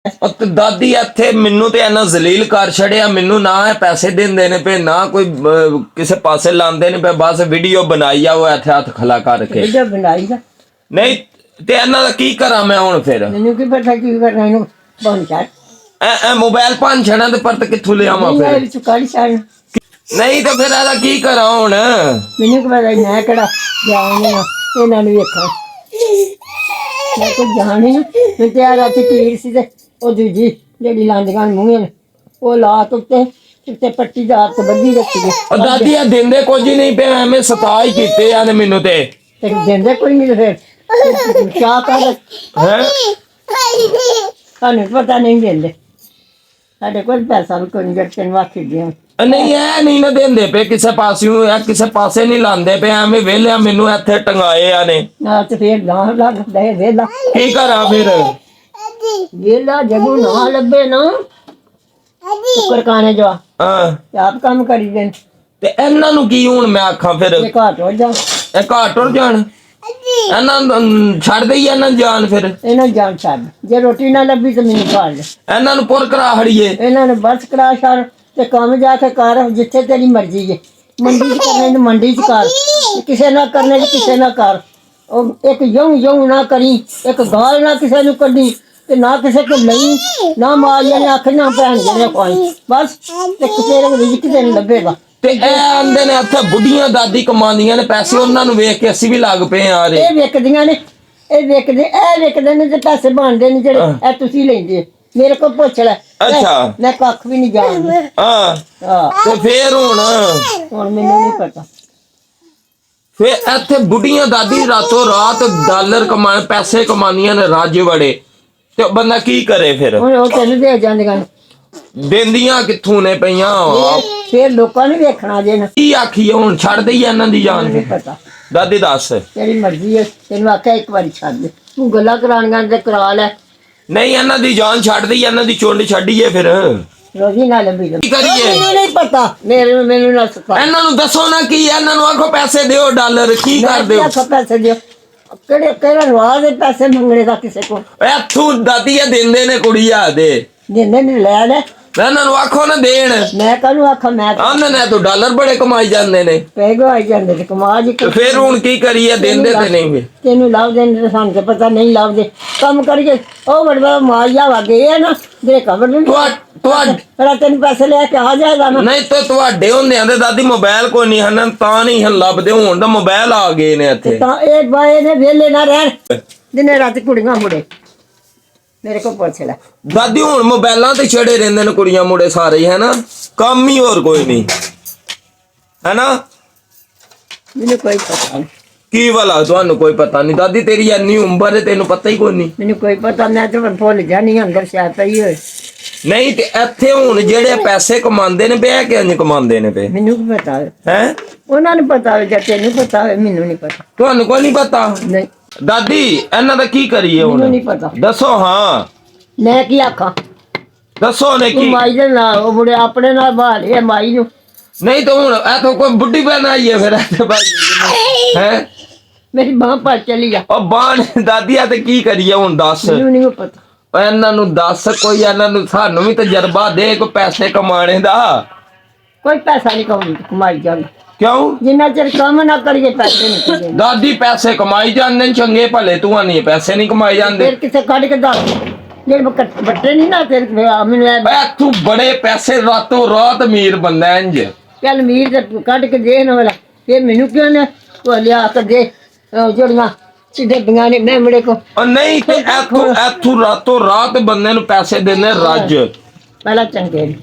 ਦਾਦੀ ਇੱਥੇ ਮੈਨੂੰ ਤੇ ਇਹਨਾਂ ਜ਼ਲੀਲ ਕਰ ਛੜਿਆ। ਮੈਨੂੰ ਨਾ ਇਹ ਪੈਸੇ ਦਿੰਦੇ ਨੇ ਪਏ, ਨਾ ਕੋਈ ਕਿਸੇ ਪਾਸੇ ਲਾਉਂਦੇ ਨੇ ਪਏ, ਬਸ ਵੀਡੀਓ ਬਣਾਈ ਆ ਉਹ ਇੱਥੇ ਹੱਥ ਖਲਾ ਕਰਕੇ ਵੀਡੀਓ ਬਣਾਈ ਦਾ ਨਹੀਂ। ਤੇ ਇਹਨਾਂ ਦਾ ਕੀ ਕਰਾਂ ਮੈਂ ਹੁਣ? ਫਿਰ ਮੈਨੂੰ ਕੀ ਪਤਾ ਕੀ ਕਰਨਾ ਇਹਨੂੰ ਬੰਦ ਕਰ। ਐ ਮੋਬਾਈਲ ਪੰਜ ਛਣਾ ਦੇ ਪਰਤ ਕਿੱਥੋਂ ਲਿਆਵਾਂ ਫਿਰ? ਚੁਕਾਲੀ ਸਾਰ ਨਹੀਂ ਤਾਂ ਫਿਰ ਇਹਦਾ ਕੀ ਕਰਾਂ ਹੁਣ? ਮੈਨੂੰ ਕੀ ਪਤਾ ਮੈਂ ਕਿਹੜਾ ਜਾਣੀ ਆ ਇਹਨਾਂ ਨੂੰ ਵੇਖਾਂ। ਮੈਂ ਕੋਈ ਜਾਣੀ ਮੈਂ ਤੇ ਆ ਰਾਤੀ ਪੀੜ ਸੀ ਤੇ ਉਹ ਦੂਜੀ ਜਿਹੜੀ ਲਾਂਦੀਆਂ ਮੂੰਹ ਉਹ ਲਾ ਉੱਤੇ ਪੱਟੀ ਦਾ ਹੱਥ ਬੱਧੀ ਰੱਖੀ ਗਈ। ਉਹ ਦਾਦੀ ਆ ਦਿੰਦੇ ਕੁਝ ਨਹੀਂ ਪਿਆ, ਐਵੇਂ ਸਤਾ ਹੀ ਕੀਤੇ ਆ ਨੇ ਮੈਨੂੰ ਤੇ ਦਿੰਦੇ ਕੋਈ ਨਹੀਂ। ਫਿਰ ਕਿਆ ਕਰ ਹੈ? ਸਾਨੂੰ ਪਤਾ ਨਹੀਂ ਦਿੰਦੇ, ਸਾਡੇ ਕੋਲ ਪੈਸਾ ਵੀ ਕੋਈ ਨਹੀਂ ਜੱਟਨ ਵਾਖੀ ਦੀਆਂ। ਨਹੀਂ ਇਹ ਨਹੀਂ ਨਾ ਦਿੰਦੇ ਪਏ ਕਿਸੇ ਪਾਸਿਓਂ, ਇਹ ਕਿਸੇ ਪਾਸੇ ਨਹੀਂ ਲਾਉਂਦੇ ਪਏ, ਐਵੇਂ ਵੇਲਿਆ ਮੈਨੂੰ ਇੱਥੇ ਟੰਗਾਏ ਆ ਨੇ। ਨਾ ਤੇ ਫਿਰ ਨਾ ਲੱਗਦਾ ਹੈ ਵੇਲਾ। ਕੀ ਕਰਾਂ ਫਿਰ? ਵੇਲਾ ਜਦੋਂ ਨਾ ਲੱਭੇ ਨਾ ਕਰਕਾਣੇ ਜਾ ਆਪ ਕੰਮ ਕਰੀ ਦੇ। ਤੇ ਇਹਨਾਂ ਨੂੰ ਕੀ ਹੁਣ ਮੈਂ ਆਖਾਂ ਫਿਰ? ਇਹ ਘਾਟ ਹੋ ਜਾ, ਇਹ ਘਾਟ ਹੋ ਜਾਣ, ਇਹਨਾਂ ਨੂੰ ਛੱਡ ਦੇਈ ਇਹਨਾਂ ਨੂੰ ਜਾਨ। ਫਿਰ ਇਹਨਾਂ ਜਾਨ ਛੱਡ, ਜੇ ਰੋਟੀ ਨਾ ਲੱਭੀ ਤੇ ਮੈਨੂੰ ਖਾ ਲੈ। ਇਹਨਾਂ ਨੂੰ ਪੁਰ ਕਰਾ ਹੜੀਏ, ਇਹਨਾਂ ਨੇ ਬਸ ਕਰਾ ਛੱਡ ਤੇ ਕੰਮ ਜਾ ਕੇ ਕਰ, ਜਿੱਥੇ ਤੇਰੀ ਮਰਜ਼ੀ ਹੈ। ਮੰਡੀ 'ਚ ਕਰਨੇ ਨੂੰ ਮੰਡੀ 'ਚ ਕਰ, ਕਿਸੇ ਨਾਲ ਕਰਨੇ ਕਿਸੇ ਨਾਲ ਕਰ। ਉਹ ਇੱਕ ਯੋਂ ਨਾ ਕਰੀ, ਇੱਕ ਗਾਲ ਨਾ ਕਿਸੇ ਨੂੰ ਕੱਢੀ ਤੇ ਨਾ ਕਿਸੇ ਕੋਲ ਲਈ, ਨਾ ਮਾਰੀਆਂ ਨੇ ਅੱਖ ਨਾ ਭੈਣ ਜਿਹੜੇ ਕੋਈ ਬਸ ਤੇ ਤੇਰੇ ਰਿਜ਼ਕ ਤੈਨੂੰ ਲੱਭੇਗਾ। ਤੇ ਇਹ ਆਂਦੇ ਨੇ ਇੱਥੇ ਬੁੱਢੀਆਂ ਦਾਦੀ ਕਮਾਉਂਦੀਆਂ ਨੇ ਪੈਸੇ, ਉਹਨਾਂ ਨੂੰ ਵੇਖ ਕੇ ਅਸੀਂ ਵੀ ਲੱਗ ਪਏ ਆ ਰੇ। ਇਹ ਵਿਕਦੀਆਂ ਨੇ, ਇਹ ਵਿਕਦੇ ਨੇ ਤੇ ਪੈਸੇ ਬਣਦੇ ਨੇ ਜਿਹੜੇ ਇਹ ਤੁਸੀਂ ਲੈਂਦੇ। ਮੇਰੇ ਕੋਲ ਪੁੱਛ ਲੈ। ਅੱਛਾ ਮੈਂ ਕੱਖ ਵੀ ਨਹੀਂ ਜਾਣਦੀ। ਹਾਂ ਤੇ ਫੇਰ ਹੁਣ ਮੈਨੂੰ ਨਹੀਂ ਪਤਾ। ਫੇਰ ਇੱਥੇ ਬੁੱਢੀਆਂ ਦਾਦੀ ਰਾਤੋਂ ਰਾਤ ਡਾਲਰ ਕਮਾਣ ਪੈਸੇ ਕਮਾਉਂਦੀਆਂ ਨੇ ਰੱਜ ਵੜੇ, ਤੇ ਬੰਦਾ ਕੀ ਕਰੇ ਫਿਰ? ਹੁਣ ਉਹ ਤੈਨੂੰ ਦੇ ਜਾਂਦੀਆਂ ਨੇ, ਦਿੰਦੀਆਂ ਕਿੱਥੋਂ ਨੇ ਪਈਆਂ? ਫੇਰ ਲੋਕਾਂ ਨੇ ਵੇਖਣਾ ਜੇ ਨਾ। ਕੀ ਆਖੀਏ ਹੁਣ? ਛੱਡ ਦਈਏ ਇਹਨਾਂ ਦੀ ਜਾਨ? ਨਹੀਂ ਪਤਾ, ਦਾਦੀ ਦੱਸ। ਤੇਰੀ ਮਰਜ਼ੀ ਹੈ, ਤੈਨੂੰ ਆਖਿਆ ਇੱਕ ਵਾਰੀ ਛੱਡ ਦੇ। ਤੂੰ ਗੱਲਾਂ ਕਰਾਣੀਆਂ ਤੇ ਕਰਾ ਲੈ। ਨਹੀਂ ਇਹਨਾਂ ਦੀ ਜਾਨ ਛੱਡ ਦਈਏ, ਇਹਨਾਂ ਦੀ ਚੁੰਡ ਛੱਡੀਏ ਫਿਰ ਰੋਜ਼ੀ ਨਾਲ ਲੱਭੀ ਕੀ ਕਰੀਏ? ਮੈਨੂੰ ਨਹੀਂ ਪਤਾ, ਮੈਨੂੰ ਨਾ ਸਿਖਾ। ਇਹਨਾਂ ਨੂੰ ਦੱਸੋ ਨਾ ਕੀ, ਇਹਨਾਂ ਨੂੰ ਆਖੋ ਪੈਸੇ ਦਿਓ ਡਾਲਰ, ਕੀ ਕਰਦੇ ਹੋ? ਪੈਸੇ ਦਿਓ, ਕਿਹੜਾ ਰਵਾਜ ਹੈ ਪੈਸੇ ਮੰਗਣੇ ਦਾ ਕਿਸੇ ਕੋਲ? ਇੱਥੋਂ ਦਾਦੀ ਆ ਦਿੰਦੇ ਨੇ ਕੁੜੀਆਂ ਦੇ, ਦਿੰਦੇ ਨੇ ਲੈ ਲੈ। ਇਹਨਾਂ ਨੂੰ ਆਖੋ ਨਾ ਦੇਣ। ਮੈਂ ਕਾਹਨੂੰ ਆਖਾਂ? ਮੈਂ ਆਂਦੇ ਨੇ ਤੂੰ ਡਾਲਰ ਬੜੇ ਕਮਾਈ ਜਾਂਦੇ ਨੇ, ਪੈਗੋ ਆਈ ਜਾਂਦੇ ਤੇ ਕਮਾ ਜੀ। ਫਿਰ ਹੁਣ ਕੀ ਕਰੀਏ? ਦਿੰਦੇ ਤੇ ਨਹੀਂ ਵੀ। ਤੈਨੂੰ ਲੱਭਦੇ ਨੇ, ਸਾਨੂੰ ਤਾਂ ਪਤਾ ਨਹੀਂ ਲੱਭਦੇ। ਕੰਮ ਕਰੀਏ ਉਹ ਬੜਾ ਮਾਇਆ ਵਾਗੇ ਆ ਨਾ ਜਿਹੜੇ ਕਬਰ ਨੂੰ ਤੁਹਾਡੇ ਤੈਨੂੰ ਪੈਸੇ ਲੈ ਕੇ ਆ ਜਾਏਗਾ ਨਾ। ਨਹੀਂ ਤਾਂ ਤੁਹਾਡੇ ਹੁੰਦਿਆਂ ਦੇ ਦਾਦੀ ਮੋਬਾਈਲ ਕੋਈ ਨਹੀਂ ਹਨ, ਤਾਂ ਨਹੀਂ ਲੱਭਦੇ। ਹੁਣ ਤਾਂ ਮੋਬਾਈਲ ਆ ਗਏ ਨੇ ਇੱਥੇ। ਤਾਂ ਇਹ ਬਾਏ ਨੇ ਵਿਹਲੇ ਨਾ ਰਹਿਣ, ਦਿਨੇ ਰਾਤ ਕੁੜੀਆਂ ਮੁੰਡੇ। ਮੇਰੇ ਕੋਲ ਪੁੱਛ ਲੈ ਦਾਦੀ, ਹੁਣ ਮੋਬਾਈਲਾਂ ਤੇ ਛੜੇ ਰਹਿੰਦੇ ਨੇ ਕੁੜੀਆਂ ਮੁੰਡੇ ਸਾਰੇ ਹੀ, ਹੈ ਨਾ? ਕੰਮ ਹੀ ਹੋਰ ਕੋਈ ਨਹੀਂ, ਹੈ ਨਾ? ਮੈਨੂੰ ਕੋਈ ਪਤਾ ਨਹੀਂ ਕੀ ਵਾਲਾ ਤੁਹਾਨੂੰ ਕੋਈ ਪਤਾ ਨਹੀਂ? ਦਾਦੀ ਤੇਰੀ ਇੰਨੀ ਉਮਰ ਹੈ, ਤੈਨੂੰ ਪਤਾ ਹੀ ਕੋਈ ਨਹੀਂ। ਮੈਨੂੰ ਕੋਈ ਪਤਾ, ਮੈਂ ਤਾਂ ਭੁੱਲ ਜਾਣੀ ਅੰਦਰ ਸ਼ਾਇਦ ਪਈ ਹੋਏ। ਨਹੀਂ ਤੇ ਇੱਥੇ ਹੁਣ ਜਿਹੜੇ ਪੈਸੇ ਕਮਾਉਂਦੇ ਨੇ ਬਹਿ ਕੇ ਇੰਜ ਕਮਾਉਂਦੇ ਨੇ ਪਏ, ਮੈਨੂੰ ਕੀ ਪਤਾ ਹੈ? ਉਹਨਾਂ ਨੂੰ ਪਤਾ ਹੋਵੇ ਜਾਂ ਤੈਨੂੰ ਪਤਾ ਹੋਵੇ, ਮੈਨੂੰ ਨਹੀਂ ਪਤਾ। ਤੁਹਾਨੂੰ ਕੋਈ ਨਹੀਂ ਪਤਾ? ਨਹੀਂ ਦਾਦੀ ਇਹਨਾਂ ਦਾ ਕੀ ਕਰੀਏ ਹੁਣ? ਮੈਨੂੰ ਨਹੀਂ ਪਤਾ। ਦੱਸੋ। ਹਾਂ ਮੈਂ ਕੀ ਆਖਾਂ? ਦੱਸੋ ਨੇ ਤੂੰ ਕੀ? ਮਾਈ ਦੇ ਨਾਲ ਉਹ ਬੁੜੇ ਆਪਣੇ ਨਾਲ ਬਾਲੇ ਮਾਈ ਨੂੰ। ਨਹੀਂ ਤਾਂ ਹੁਣ ਇੱਥੋਂ ਕੋਈ ਬੁੱਢੀ ਬਹਿਨ ਆਈ ਹੈ ਫਿਰ ਇੱਥੇ ਬਾਈ ਹੈ? ਮੇਰੀ ਬਾਂਹ ਪਰ ਚਲੀ ਜਾ। ਉਹ ਬਾਣ ਦਾਦੀ ਆ ਤੇ ਕੀ ਕਰੀਏ ਹੁਣ? ਦੱਸ ਮੈਨੂੰ ਨਹੀਂ ਪਤਾ। ਇਹਨਾਂ ਨੂੰ ਦੱਸ, ਕੋਈ ਇਹਨਾਂ ਨੂੰ ਸਾਨੂੰ ਵੀ ਤਜਰਬਾ ਦੇ ਕੋਈ ਪੈਸੇ ਕਮਾਣੇ ਦਾ। ਕੋਈ ਪੈਸਾ ਨਹੀਂ ਕਮਾਈ ਜਾਂਦਾ। ਕਿਉਂ? ਜਿੰਨਾ ਚਿਰ ਕੰਮ ਨਾ ਕਰੀਏ ਪੈਸੇ ਨਹੀਂ ਮਿਲਦੇ। ਦਾਦੀ ਪੈਸੇ ਕਮਾਈ ਜਾਂਦੇ ਨੇ ਚੰਗੇ ਭਲੇ, ਤੂੰ ਨਹੀਂ ਪੈਸੇ ਨਹੀਂ ਕਮਾਏ ਜਾਂਦੇ। ਫਿਰ ਕਿੱਥੇ ਕੱਢ ਕੇ ਦੱਸ, ਜਿਹੜੇ ਬੱਟੇ ਨਹੀਂ ਨਾ ਫਿਰ ਮੈਨੂੰ ਤੂੰ ਬੜੇ ਪੈਸੇ ਰਾਤੋਂ ਰਾਤ ਅਮੀਰ ਬੰਦਾ ਇੰਜ। ਚੱਲ ਮੀਰ ਤੇ ਕੱਢ ਕੇ ਦੇ ਨਾ ਵਾਲਾ, ਫਿਰ ਮੈਨੂੰ ਕਿਉਂ ਨਾ ਲਿਆ ਕੇ ਦੇ ਜਿਹੜੀਆਂ ਡੱਬੀਆਂ ਨੇ ਮੈਂ ਮੁੜੇ ਕੋ। ਨਹੀਂ ਤੇ ਇੱਥੋਂ ਰਾਤੋਂ ਰਾਤ ਬੰਦੇ ਨੂੰ ਪੈਸੇ ਦੇਣੇ ਰੱਜ। ਪਹਿਲਾਂ ਚੰਗੇ ਨੇ।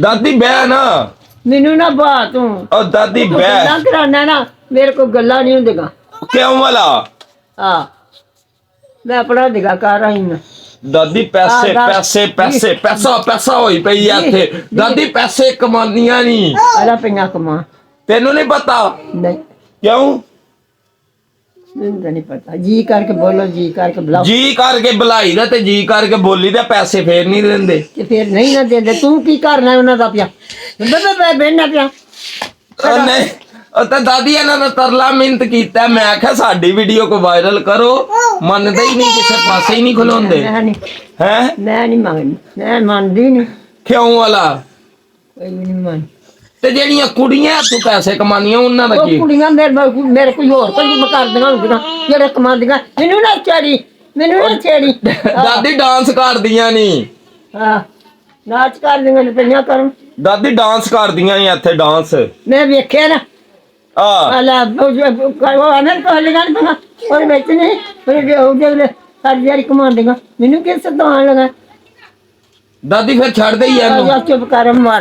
ਦਾਦੀ ਬਹਿ ਨਾ, ਮੈਨੂੰ ਨਾ ਬਾਤ ਤੂੰ। ਉਹ ਦਾਦੀ ਬਹਿ। ਗੱਲਾਂ ਕਰਾਨਾ ਨਾ, ਮੇਰੇ ਕੋਲ ਗੱਲਾਂ ਨਹੀਂ ਹੁੰਦੀਆਂ। ਕਿਉਂ ਵਾਲਾ? ਹਾਂ ਮੈਂ ਆਪਣਾ ਦਿਗਾ ਕਰ ਰਹੀ ਹਾਂ। ਦਾਦੀ ਪੈਸੇ ਪੈਸੇ ਪੈਸੇ ਪੈਸਾ ਹੋਈ ਪਈ ਆ ਇੱਥੇ। ਦਾਦੀ ਪੈਸੇ ਕਮਾਉਂਦੀਆਂ ਨਹੀਂ। ਪਹਿਲਾਂ ਪਈਆਂ ਕਮਾ। ਤੈਨੂੰ ਨਹੀਂ ਪਤਾ? ਨਹੀਂ। ਕਿਉਂ? ਮੈਨੂੰ ਤਾਂ ਨਹੀਂ ਪਤਾ। ਜੀ ਕਰਕੇ ਬੋਲੋ, ਜੀ ਕਰਕੇ ਬੁਲਾਓ। ਜੀ ਕਰਕੇ ਬੁਲਾਈ ਦਾ ਤੇ ਜੀ ਕਰਕੇ ਬੋਲੀ ਦਾ, ਪੈਸੇ ਫੇਰ ਨਹੀਂ ਦਿੰਦੇ। ਤੇ ਫਿਰ ਨਹੀਂ ਨਾ ਦਿੰਦੇ, ਤੂੰ ਕੀ ਕਰਨਾ ਉਹਨਾਂ ਦਾ ਪਿਆ? ਬੇਬੇ ਬੈਠਣਾ ਪਿਆ। ਨਹੀਂ ਉਹ ਤਾਂ ਦਾਦੀ ਇਹਨਾਂ ਦਾ ਤਰਲਾ ਮਿਹਨਤ ਕੀਤਾ, ਮੈਂ ਆਖਿਆ ਸਾਡੀ ਵੀਡੀਓ ਕੋ ਵਾਇਰਲ ਕਰੋ, ਮੰਨਦੇ ਹੀ ਨਹੀਂ, ਕਿਸੇ ਪਾਸੇ ਹੀ ਨਹੀਂ ਖਲੋਂਦੇ ਮੈਂ ਨਹੀਂ ਹੈ। ਮੈਂ ਨਹੀਂ ਮੰਗਦੀ, ਮੈਂ ਮੰਨਦੀ ਨਹੀਂ, ਕਿਉਂ ਵਾਲਾ? ਕੋਈ ਵੀ ਨਹੀਂ ਮੰਨ। ਤੇ ਜਿਹੜੀਆਂ ਕੁੜੀਆਂ ਤੂੰ ਪੈਸੇ ਕਮਾਉਂਦੀਆਂ ਉਹਨਾਂ ਦਾ ਉਹ ਕੀ? ਕੁੜੀਆਂ ਮੇਰੇ ਕੋਈ ਹੋਰ ਕੋਈ ਕਰਦੀਆਂ ਹੁੰਦੀਆਂ ਜਿਹੜੇ ਕਮਾਉਂਦੀਆਂ, ਮੈਨੂੰ ਨਾ ਛੇੜੀ, ਮੈਨੂੰ ਨਾ ਛੇੜੀ। ਦਾਦੀ ਡਾਂਸ ਕਰਦੀਆਂ ਨਹੀਂ, ਹਾਂ ਨਾਚ ਕਰਦੀਆਂ ਨੇ ਪਈਆਂ ਕਰਨ, ਦਾਦੀ ਡਾਂਸ ਕਰਦੀਆਂ ਨੇ ਇੱਥੇ ਡਾਂਸ। ਮੈਂ ਵੇਖਿਆ ਨਾ ਆ ਆਲਾ ਉਹ ਅਮਰ ਕੋਲ ਲਗਾਣ ਪਾ ਉਹਦੇ ਵਿੱਚ ਨਹੀਂ ਉਹ ਜਿਹੜੇ ਸਾਰੀ ਦਿਹਾੜੀ ਕਮਾਉਂਦੀਆਂ, ਮੈਨੂੰ ਕਿਸ ਤਰ੍ਹਾਂ ਲਗਾ। ਦਾਦੀ ਫਿਰ ਛੱਡ ਦੇ ਹੀ ਇਹਨੂੰ। ਚੁੱਪ ਕਰ ਮਾਰ।